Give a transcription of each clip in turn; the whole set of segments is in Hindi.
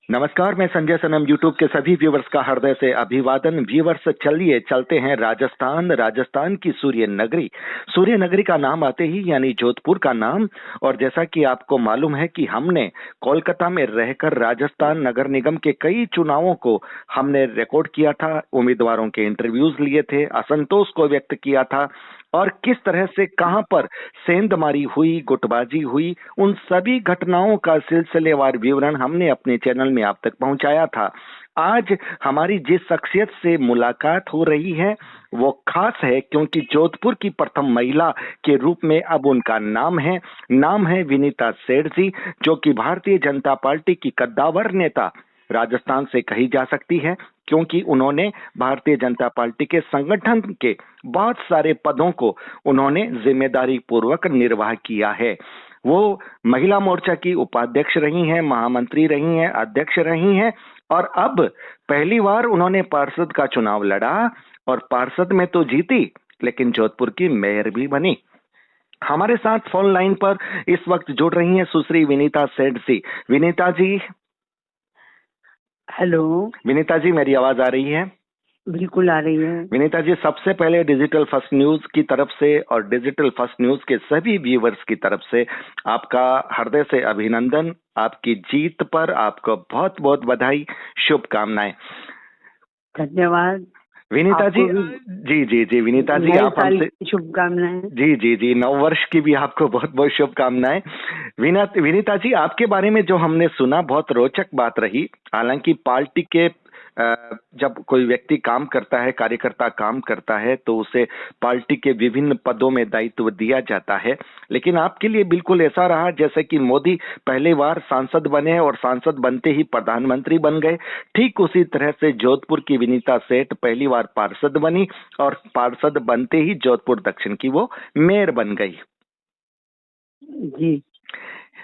नमस्कार, मैं संजय सनम। यूट्यूब के सभी व्यूवर्स का हृदय से अभिवादन। व्यूवर्स, चलिए चलते हैं राजस्थान की सूर्य नगरी का नाम आते ही यानी जोधपुर का नाम। और जैसा कि आपको मालूम है कि हमने कोलकाता में रहकर राजस्थान नगर निगम के कई चुनावों को हमने रिकॉर्ड किया था, उम्मीदवारों के इंटरव्यूज लिए थे, असंतोष को व्यक्त किया था और किस तरह से कहां पर सेंधमारी हुई, गुटबाजी हुई, उन सभी घटनाओं का सिलसिलेवार विवरण हमने अपने चैनल में आप तक पहुंचाया था। आज हमारी जिस शख्सियत से मुलाकात हो रही है वो खास है, क्योंकि जोधपुर की प्रथम महिला के रूप में अब उनका नाम है विनीता सेठ जी, जो कि भारतीय जनता पार्टी की कद्दावर नेता राजस्थान से कही जा सकती है, क्योंकि उन्होंने भारतीय जनता पार्टी के संगठन के बहुत सारे पदों को उन्होंने जिम्मेदारी पूर्वक निर्वाह किया है। वो महिला मोर्चा की उपाध्यक्ष रही हैं, महामंत्री रही हैं, अध्यक्ष रही हैं और अब पहली बार उन्होंने पार्षद का चुनाव लड़ा और पार्षद में तो जीती, लेकिन जोधपुर की मेयर भी बनी। हमारे साथ फोन लाइन पर इस वक्त जुड़ रही हैं सुश्री विनीता सेठ जी। विनीता जी। हेलो। विनीता जी, मेरी आवाज आ रही है? बिल्कुल आ रही है। विनीता जी, सबसे पहले डिजिटल फर्स्ट न्यूज की तरफ से और डिजिटल फर्स्ट न्यूज के सभी व्यूवर्स की तरफ से आपका हृदय से अभिनंदन। आपकी जीत पर आपको बहुत बहुत बधाई, शुभकामनाएं। धन्यवाद विनीता जी। जी जी जी विनीता जी, आप हमसे शुभकामनाएं। जी जी जी, नव वर्ष की भी आपको बहुत बहुत शुभकामनाएं। विनीता जी, आपके बारे में जो हमने सुना बहुत रोचक बात रही। हालांकि पार्टी के जब कोई व्यक्ति काम करता है, कार्यकर्ता काम करता है, तो उसे पार्टी के विभिन्न पदों में दायित्व दिया जाता है, लेकिन आपके लिए बिल्कुल ऐसा रहा जैसे कि मोदी पहली बार सांसद बने और सांसद बनते ही प्रधानमंत्री बन गए। ठीक उसी तरह से जोधपुर की विनीता सेठ पहली बार पार्षद बनी और पार्षद बनते ही जोधपुर दक्षिण की वो मेयर बन गई। जी।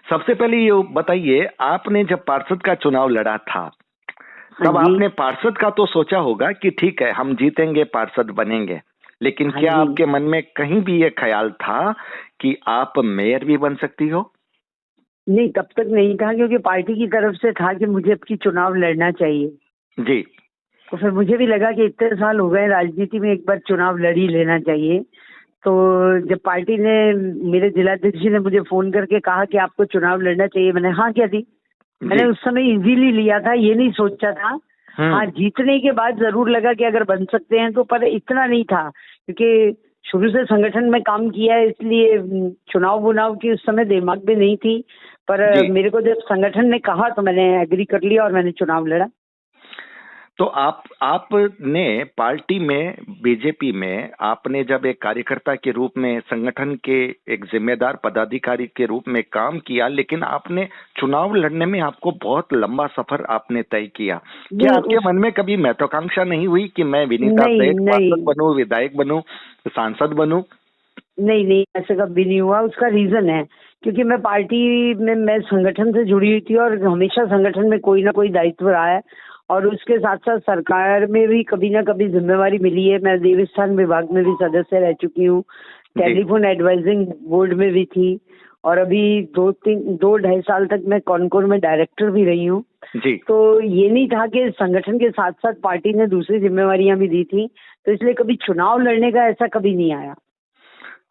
सबसे पहले ये बताइए, आपने जब पार्षद का चुनाव लड़ा था तब आपने पार्षद का तो सोचा होगा कि ठीक है हम जीतेंगे, पार्षद बनेंगे, लेकिन क्या आपके मन में कहीं भी ये ख्याल था कि आप मेयर भी बन सकती हो? नहीं, तब तक नहीं था, क्योंकि पार्टी की तरफ से था कि मुझे अब की चुनाव लड़ना चाहिए। जी। तो फिर मुझे भी लगा कि इतने साल हो गए राजनीति में, एक बार चुनाव लड़ ही लेना चाहिए। तो जब पार्टी ने, मेरे जिलाध्यक्ष ने मुझे फोन करके कहा कि आपको चुनाव लड़ना चाहिए, मैंने हाँ कह दी। मैंने उस समय इजीली लिया था, ये नहीं सोचा था। हाँ, जीतने के बाद जरूर लगा कि अगर बन सकते हैं तो, पर इतना नहीं था, क्योंकि शुरू से संगठन में काम किया है, इसलिए चुनाव की उस समय दिमाग में नहीं थी। पर मेरे को जब संगठन ने कहा तो मैंने एग्री कर लिया और मैंने चुनाव लड़ा। तो आपने पार्टी में, बीजेपी में आपने जब एक कार्यकर्ता के रूप में, संगठन के एक जिम्मेदार पदाधिकारी के रूप में काम किया, लेकिन आपने चुनाव लड़ने में आपको बहुत लंबा सफर आपने तय किया। क्या आपके मन में कभी महत्वाकांक्षा नहीं हुई कि मैं विनीता सेठ पार्षद बनूं, विधायक बनूं, सांसद बनूं? नहीं, ऐसा कभी नहीं हुआ। उसका रीजन है, क्योंकि मैं पार्टी में, मैं संगठन से जुड़ी हुई थी और हमेशा संगठन में कोई ना कोई दायित्व रहा है, और उसके साथ साथ सरकार में भी कभी ना कभी जिम्मेवारी मिली है। मैं देवस्थान विभाग में भी सदस्य रह चुकी हूँ, टेलीफोन एडवाइजिंग बोर्ड में भी थी, और अभी 2-2.5 साल तक मैं कॉनकोर में डायरेक्टर भी रही हूँ। तो ये नहीं था कि संगठन के साथ साथ पार्टी ने दूसरी जिम्मेवारियां भी दी थी, तो इसलिए कभी चुनाव लड़ने का ऐसा कभी नहीं आया।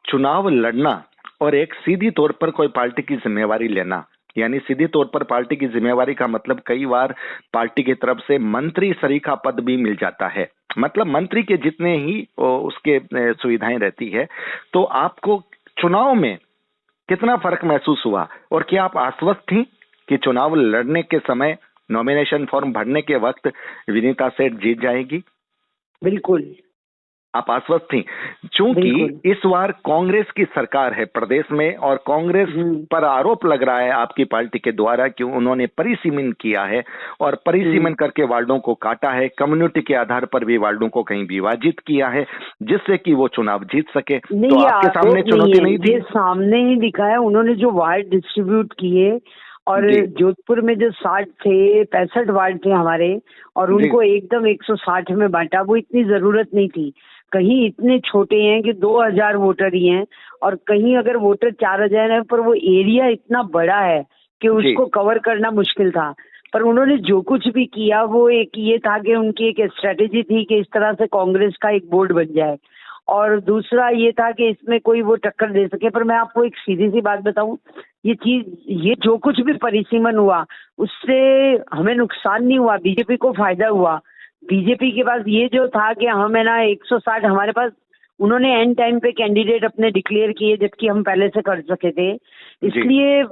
चुनाव लड़ना और एक सीधी तौर पर कोई पार्टी की जिम्मेवारी लेना, यानी सीधी तौर पर पार्टी की जिम्मेवारी का मतलब कई बार पार्टी की तरफ से मंत्री सरीखा पद भी मिल जाता है, मतलब मंत्री के जितने ही उसके सुविधाएं रहती है। तो आपको चुनाव में कितना फर्क महसूस हुआ और क्या आप आश्वस्त थी कि चुनाव लड़ने के समय, नॉमिनेशन फॉर्म भरने के वक्त विनीता सेठ जीत जाएगी? बिल्कुल, आप आश्वस्त थी, चूंकि इस बार कांग्रेस की सरकार है प्रदेश में और कांग्रेस पर आरोप लग रहा है आपकी पार्टी के द्वारा कि उन्होंने परिसीमन किया है और परिसीमन करके वार्डों को काटा है, कम्युनिटी के आधार पर भी वार्डों को कहीं विभाजित किया है, जिससे कि वो चुनाव जीत सके। तो आपके सामने चुनौती नहीं थी? ये सामने ही दिखा है, उन्होंने जो वार्ड डिस्ट्रीब्यूट किए, और जोधपुर में जो 60 थे, 65 वार्ड थे हमारे, और उनको एकदम 160 में बांटा। वो इतनी जरूरत नहीं थी। कहीं इतने छोटे हैं कि 2000 वोटर ही हैं, और कहीं अगर वोटर 4000 है, पर वो एरिया इतना बड़ा है कि उसको कवर करना मुश्किल था। पर उन्होंने जो कुछ भी किया वो एक ये था कि उनकी एक स्ट्रेटेजी थी कि इस तरह से कांग्रेस का एक बोर्ड बन जाए, और दूसरा ये था कि इसमें कोई वो टक्कर दे सके। पर मैं आपको एक सीधी सी बात बताऊं, ये जो कुछ भी परिसीमन हुआ उससे हमें नुकसान नहीं हुआ, बीजेपी को फायदा हुआ। बीजेपी के पास ये जो था कि हम है ना 160 हमारे पास, उन्होंने एंड टाइम पे कैंडिडेट अपने डिक्लेयर किए जबकि हम पहले से कर सके थे, इसलिए।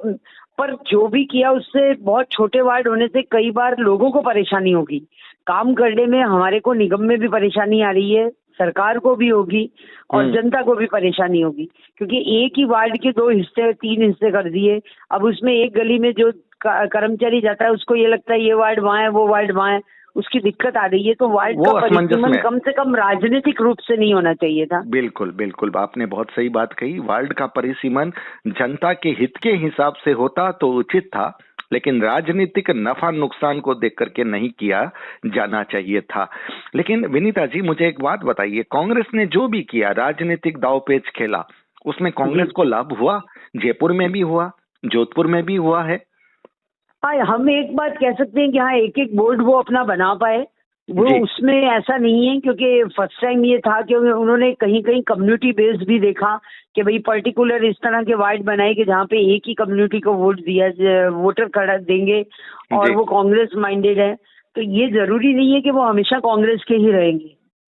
पर जो भी किया उससे बहुत छोटे वार्ड होने से कई बार लोगों को परेशानी होगी काम करने में, हमारे को निगम में भी परेशानी आ रही है, सरकार को भी होगी और जनता को भी परेशानी होगी, क्योंकि एक ही वार्ड के 2 हिस्से 3 हिस्से कर दिए। अब उसमें एक गली में जो कर्मचारी जाता है उसको ये लगता है ये वार्ड वहाँ है, वो वार्ड वहाँ है, उसकी दिक्कत आ रही है। तो वार्ड का परिसीमन कम से कम राजनीतिक रूप से नहीं होना चाहिए था। बिल्कुल बिल्कुल, आपने बहुत सही बात कही। वार्ड का परिसीमन जनता के हित के हिसाब से होता तो उचित था, लेकिन राजनीतिक नफा नुकसान को देख करके नहीं किया जाना चाहिए था। लेकिन विनीता जी, मुझे एक बात बताइए, कांग्रेस ने जो भी किया राजनीतिक दांवपेच खेला, उसमें कांग्रेस को लाभ हुआ? जयपुर में भी हुआ, जोधपुर में भी हुआ है। हाँ, हम एक बात कह सकते हैं कि हाँ एक एक बोर्ड वो अपना बना पाए, वो उसमें ऐसा नहीं है, क्योंकि फर्स्ट टाइम ये था कि उन्होंने कहीं कहीं कम्युनिटी बेस्ड भी देखा कि भाई पर्टिकुलर इस तरह के वार्ड बनाए कि जहाँ पे एक ही कम्युनिटी को वोट दिया, वोटर खड़ा देंगे और वो कांग्रेस माइंडेड है। तो ये जरूरी नहीं है कि वो हमेशा कांग्रेस के ही रहेंगे,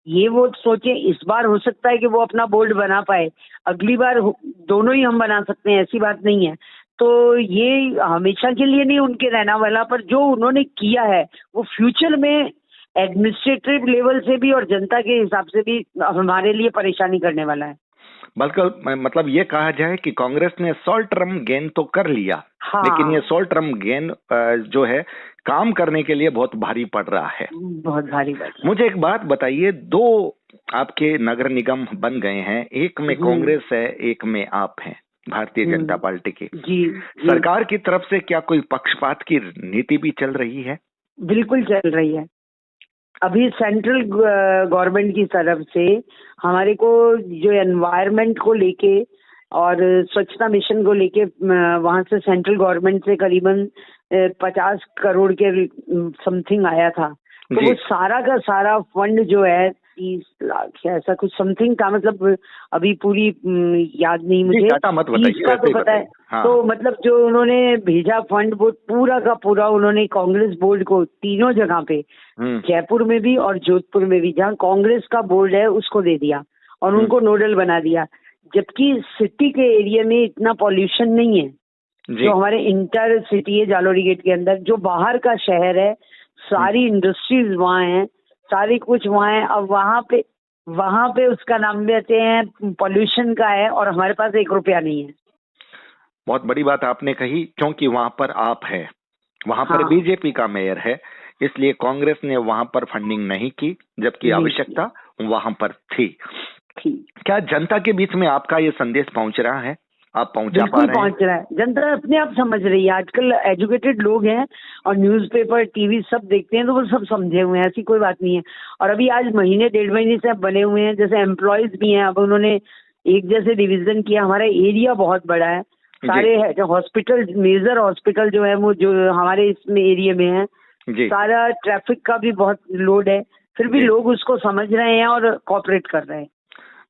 ये वो सोचे। इस बार हो सकता है कि वो अपना बोर्ड बना पाए, अगली बार दोनों ही हम बना सकते हैं, ऐसी बात नहीं है। तो ये हमेशा के लिए नहीं उनके रहना वाला, पर जो उन्होंने किया है वो फ्यूचर में एडमिनिस्ट्रेटिव लेवल से भी और जनता के हिसाब से भी हमारे लिए परेशानी करने वाला है। बल्कि मतलब ये कहा जाए कि कांग्रेस ने शॉर्ट टर्म गेन तो कर लिया, लेकिन ये शॉर्ट टर्म गेन जो है काम करने के लिए बहुत भारी पड़ रहा है, बहुत भारी पड़ रहा है। मुझे एक बात बताइए, 2 आपके नगर निगम बन गए हैं, एक में कांग्रेस है, एक में आप हैं भारतीय जनता पार्टी की। जी। सरकार की तरफ से क्या कोई पक्षपात की नीति भी चल रही है? बिल्कुल चल रही है। अभी सेंट्रल गवर्नमेंट की तरफ से हमारे को जो एनवायरनमेंट को लेके और स्वच्छता मिशन को लेके वहां से सेंट्रल गवर्नमेंट से करीबन 50 करोड़ के समथिंग आया था। तो वो सारा का सारा फंड जो है 30 लाख ऐसा कुछ समथिंग था, मतलब अभी पूरी याद नहीं मुझे, 30 का तो पता है। हाँ। तो मतलब जो उन्होंने भेजा फंड वो पूरा का पूरा उन्होंने कांग्रेस बोर्ड को तीनों जगह पे, जयपुर में भी और जोधपुर में भी, जहाँ कांग्रेस का बोर्ड है उसको दे दिया और उनको नोडल बना दिया। जबकि सिटी के एरिया में इतना पॉल्यूशन नहीं है, जो हमारे इंटर सिटी है जालोरी गेट के अंदर, जो बाहर का शहर है, सारी इंडस्ट्रीज वहाँ हैं, सारी कुछ वहाँ है। अब वहाँ पे उसका नाम लेते हैं पॉल्यूशन का है और हमारे पास 1 रुपया नहीं है। बहुत बड़ी बात आपने कही, क्योंकि वहाँ पर आप है, वहाँ पर बीजेपी का मेयर है, इसलिए कांग्रेस ने वहाँ पर फंडिंग नहीं की, जबकि आवश्यकता वहाँ पर थी। क्या जनता के बीच में आपका ये संदेश पहुँच रहा है? आप पहुंचा पा रहे हैं? पहुंच रहा है, जनता अपने आप समझ रही है। आजकल एजुकेटेड लोग हैं और न्यूज़पेपर टीवी सब देखते हैं, तो वो सब समझे हुए हैं, ऐसी कोई बात नहीं है। और अभी आज महीने 1.5 महीने से बने हुए हैं, जैसे एम्प्लॉयज भी हैं, अब उन्होंने एक जैसे डिवीजन किया। हमारा एरिया बहुत बड़ा है, सारे हॉस्पिटल, मेजर हॉस्पिटल जो है वो जो हमारे इसमें एरिया में है, सारा ट्रैफिक का भी बहुत लोड है, फिर भी लोग उसको समझ रहे हैं और कोऑपरेट कर रहे हैं।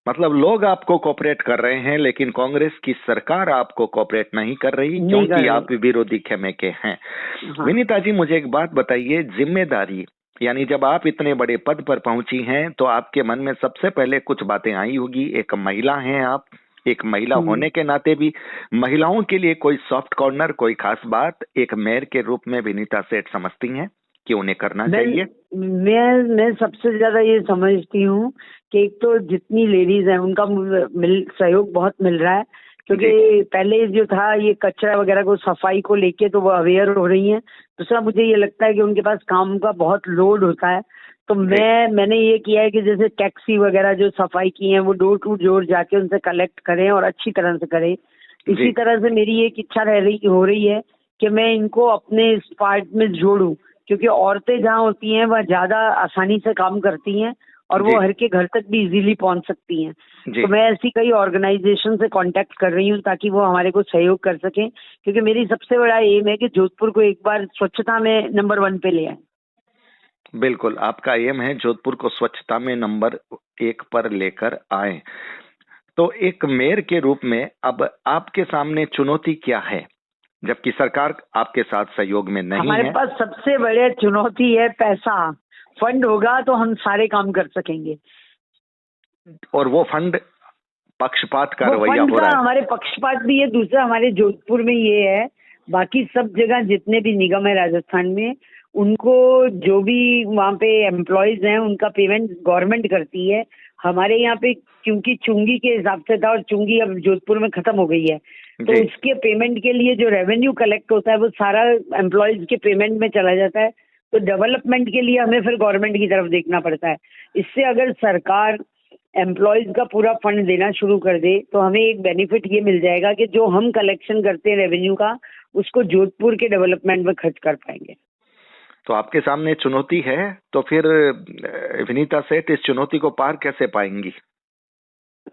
मतलब लोग आपको कोऑपरेट कर रहे हैं, लेकिन कांग्रेस की सरकार आपको कोऑपरेट नहीं कर रही, क्योंकि आप विरोधी खेमे के हैं। विनीता जी, मुझे एक बात बताइए, जिम्मेदारी यानी जब आप इतने बड़े पद पर पहुंची हैं तो आपके मन में सबसे पहले कुछ बातें आई होगी। एक महिला हैं आप, एक महिला होने के नाते भी महिलाओं के लिए कोई सॉफ्ट कॉर्नर, कोई खास बात एक मेयर के रूप में विनीता सेठ समझती हैं कि उन्हें करना चाहिए? मैं सबसे ज्यादा ये समझती हूँ कि एक तो जितनी लेडीज हैं उनका सहयोग बहुत मिल रहा है, क्योंकि पहले जो था ये कचरा वगैरह को सफाई को लेके तो वो अवेयर हो रही हैं। दूसरा मुझे ये लगता है कि उनके पास काम का बहुत लोड होता है, तो मैंने ये किया है कि जैसे टैक्सी वगैरह जो सफाई की है वो डोर टू डोर जाके उनसे कलेक्ट करें और अच्छी तरह से करें। इसी तरह से मेरी एक इच्छा हो रही है कि मैं इनको अपने इस पार्ट में जोड़ूं, क्योंकि औरतें जहाँ होती हैं वह ज्यादा आसानी से काम करती हैं और जी वो हर के घर तक भी इजीली पहुंच सकती हैं। जी। तो मैं ऐसी कई ऑर्गेनाइजेशन से कांटेक्ट कर रही हूँ ताकि वो हमारे को सहयोग कर सकें, क्योंकि मेरी सबसे बड़ा एम है कि जोधपुर को एक बार स्वच्छता में नंबर 1 पे ले आए। बिल्कुल, आपका एम है जोधपुर को स्वच्छता में नंबर 1 पर लेकर आए। तो एक मेयर के रूप में अब आपके सामने चुनौती क्या है, जबकि सरकार आपके साथ सहयोग में नहीं हमारे है? पास सबसे बड़ी चुनौती है पैसा। फंड होगा तो हम सारे काम कर सकेंगे। और वो फंड पक्षपात का वो रवैया फंड हो का रहा है। हमारे पक्षपात भी है। दूसरा, हमारे जोधपुर में ये है, बाकी सब जगह जितने भी निगम है राजस्थान में, उनको जो भी वहाँ पे एम्प्लॉयज हैं उनका पेमेंट गवर्नमेंट करती है। हमारे यहाँ पे क्योंकि चुंगी के हिसाब से था और चुंगी अब जोधपुर में खत्म हो गई है, तो जी उसके पेमेंट के लिए जो रेवेन्यू कलेक्ट होता है वो सारा एम्प्लॉयज के पेमेंट में चला जाता है। तो डेवलपमेंट के लिए हमें फिर गवर्नमेंट की तरफ देखना पड़ता है। इससे अगर सरकार एम्प्लॉयज का पूरा फंड देना शुरू कर दे तो हमें एक बेनिफिट ये मिल जाएगा कि जो हम कलेक्शन करते हैं रेवेन्यू का, उसको जोधपुर के डेवलपमेंट में खर्च कर पाएंगे। तो आपके सामने चुनौती है, तो फिर विनीता सेठ इस चुनौती को पार कैसे पाएंगी?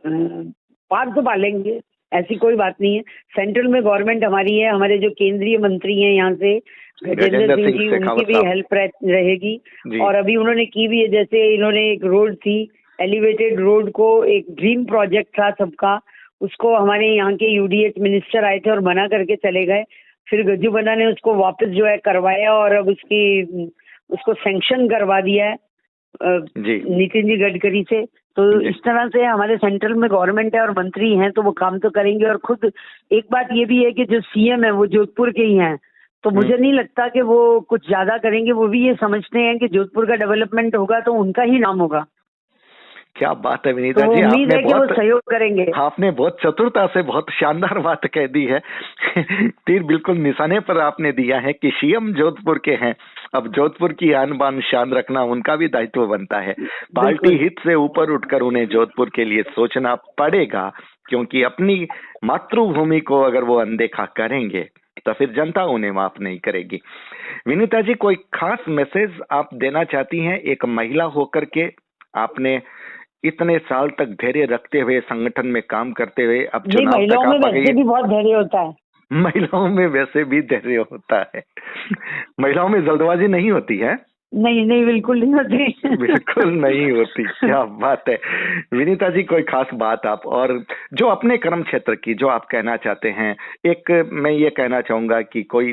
पार तो पालेंगे, ऐसी कोई बात नहीं है। सेंट्रल में गवर्नमेंट हमारी है, हमारे जो केंद्रीय मंत्री हैं यहाँ से गजेंद्र सिंह जी, उनकी भी हेल्प रहेगी। और अभी उन्होंने की भी है, जैसे इन्होंने एक रोड थी, एलिवेटेड रोड को, एक ड्रीम प्रोजेक्ट था सबका, उसको हमारे यहाँ के यूडीएच मिनिस्टर आए थे और मना करके चले गए। फिर गज्जू बन्ना ने उसको वापस जो है करवाया और अब उसको सैंक्शन करवा दिया है नितिन जी गडकरी से। तो इस तरह से हमारे सेंट्रल में गवर्नमेंट है और मंत्री हैं तो वो काम तो करेंगे। और खुद एक बात ये भी है कि जो सीएम है वो जोधपुर के ही हैं, तो मुझे नहीं लगता कि वो कुछ ज्यादा करेंगे। वो भी ये समझते हैं कि जोधपुर का डेवलपमेंट होगा तो उनका ही नाम होगा। क्या बात है विनीता तो जी, उम्मीद है कि वो सहयोग करेंगे। आपने बहुत चतुरता से बहुत शानदार बात कह दी है। तीर बिल्कुल निशाने पर आपने दिया है कि सीएम जोधपुर के हैं, अब जोधपुर की आन बान शान रखना उनका भी दायित्व बनता है। पार्टी हित से ऊपर उठकर उन्हें जोधपुर के लिए सोचना पड़ेगा, क्योंकि अपनी मातृभूमि को अगर वो अनदेखा करेंगे तो फिर जनता उन्हें माफ नहीं करेगी। विनीता जी, कोई खास मैसेज आप देना चाहती हैं एक महिला होकर के? आपने इतने साल तक धैर्य रखते हुए संगठन में काम करते हुए अब चुनाव तक आप आ गई। वैसे भी बहुत धैर्य होता है। महिलाओं में वैसे भी धैर्य होता है। महिलाओं में जल्दबाजी नहीं होती है? नहीं, बिल्कुल नहीं होती। बिल्कुल नहीं होती। क्या बात है विनीता जी, कोई खास बात आप और जो अपने कर्म क्षेत्र की जो आप कहना चाहते हैं? एक मैं ये कहना चाहूंगा कि कोई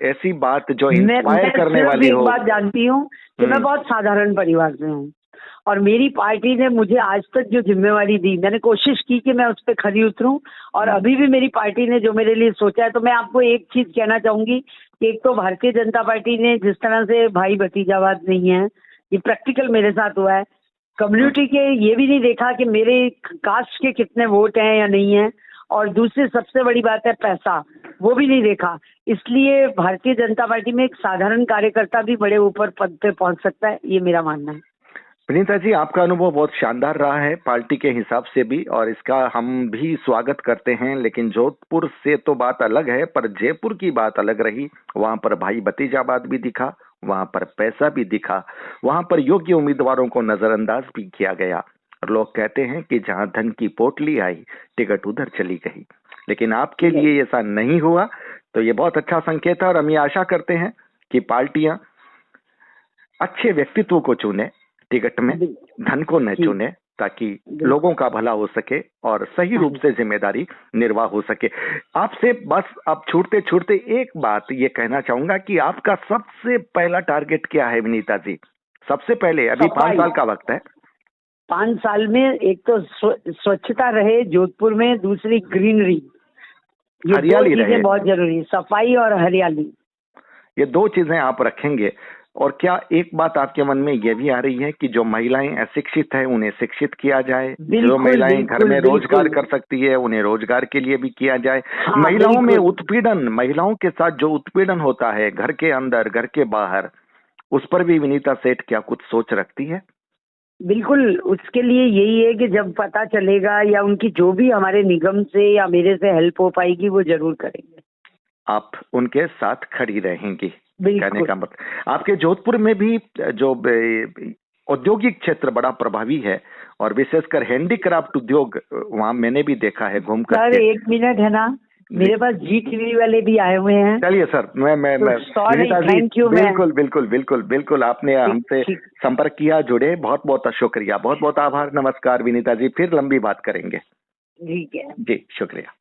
ऐसी बात जो इंस्पायर करने वाली हो। एक बात जानती हूँ कि मैं बहुत साधारण परिवार से हूँ और मेरी पार्टी ने मुझे आज तक जो जिम्मेवारी दी, मैंने कोशिश की कि मैं उस पर खरी उतरूं और अभी भी मेरी पार्टी ने जो मेरे लिए सोचा है। तो मैं आपको एक चीज कहना चाहूंगी कि एक तो भारतीय जनता पार्टी ने जिस तरह से भाई भतीजावाद नहीं है, ये प्रैक्टिकल मेरे साथ हुआ है। कम्युनिटी के ये भी नहीं देखा कि मेरे कास्ट के कितने वोट हैं या नहीं है, और दूसरी सबसे बड़ी बात है पैसा, वो भी नहीं देखा। इसलिए भारतीय जनता पार्टी में एक साधारण कार्यकर्ता भी बड़े ऊपर पद पे पहुंच सकता है, ये मेरा मानना है। विनीता जी, आपका अनुभव बहुत शानदार रहा है पार्टी के हिसाब से भी, और इसका हम भी स्वागत करते हैं। लेकिन जोधपुर से तो बात अलग है, पर जयपुर की बात अलग रही। वहां पर भाई भतीजावाद भी दिखा, वहां पर पैसा भी दिखा, वहां पर योग्य उम्मीदवारों को नजरअंदाज भी किया गया। लोग कहते हैं कि जहां धन की पोटली आई टिकट उधर चली गई, लेकिन आपके लिए ऐसा नहीं हुआ। तो ये बहुत अच्छा संकेत है और हम ये आशा करते हैं कि पार्टियां अच्छे व्यक्तित्व को चुने, टिकट में धन को न चुने, ताकि लोगों का भला हो सके और सही रूप से जिम्मेदारी निर्वाह हो सके। आपसे बस अब छूटते छूटते एक बात ये कहना चाहूंगा कि आपका सबसे पहला टारगेट क्या है विनीता जी? सबसे पहले, अभी 5 साल का वक्त है। 5 साल में एक तो स्वच्छता रहे जोधपुर में, दूसरी ग्रीनरी, हरियाली रहे, बहुत जरूरी, सफाई और हरियाली, ये 2 चीजें आप रखेंगे। और क्या एक बात आपके मन में यह भी आ रही है कि जो महिलाएं अशिक्षित है उन्हें शिक्षित किया जाए, जो महिलाएं घर में रोजगार कर सकती है उन्हें रोजगार के लिए भी किया जाए? महिलाओं में उत्पीड़न, महिलाओं के साथ जो उत्पीड़न होता है घर के अंदर घर के बाहर, उस पर भी विनीता सेठ क्या कुछ सोच रखती है? बिल्कुल, उसके लिए यही है कि जब पता चलेगा या उनकी जो भी हमारे निगम से या मेरे से हेल्प हो पाएगी वो जरूर करेंगे। आप उनके साथ खड़ी रहेंगी कहने का मतलब। आपके जोधपुर में भी जो औद्योगिक क्षेत्र बड़ा प्रभावी है और विशेषकर हैंडीक्राफ्ट उद्योग वहाँ मैंने भी देखा है घूम कर। सर 1 मिनट है ना, मेरे पास जी टीवी वाले भी आए हुए हैं। चलिए सर, मैं विनीता जी, थैंक यू। बिल्कुल बिल्कुल बिल्कुल बिल्कुल आपने हमसे संपर्क किया, जुड़े, बहुत बहुत शुक्रिया, बहुत बहुत आभार, नमस्कार विनीता जी, फिर लंबी बात करेंगे। ठीक है जी, शुक्रिया।